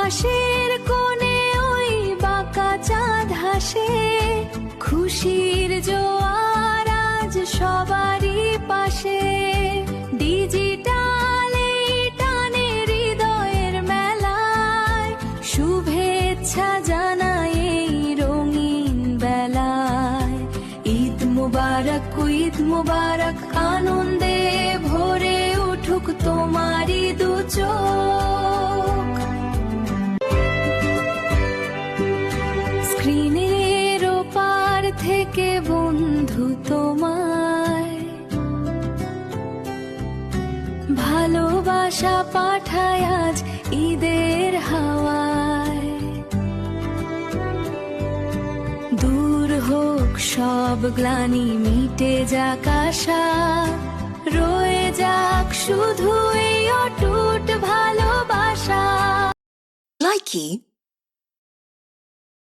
আকাশের কোণে ওই বাঁকা চাঁদ হাসে, খুশির জোয়ার আজ সবারই পাশে। ডিজিটাল এই টানে হৃদয়ের মেলায়, শুভেচ্ছা জানাই এই রঙিন বেলায়। ঈদ মুবারক, ঈদ মুবারক, আনন্দে ভরে উঠুক তোমারই দু চোখ। স্ক্রিনের ওপার থেকে বন্ধু তোমায় ভালোবাসা পাঠায় আজ ঈদের হাওয়ায়। দূর হোক সব গ্লানি, মিটে যাক আশা, রয়ে যাক শুধু এই অটুট ভালোবাসা। Likey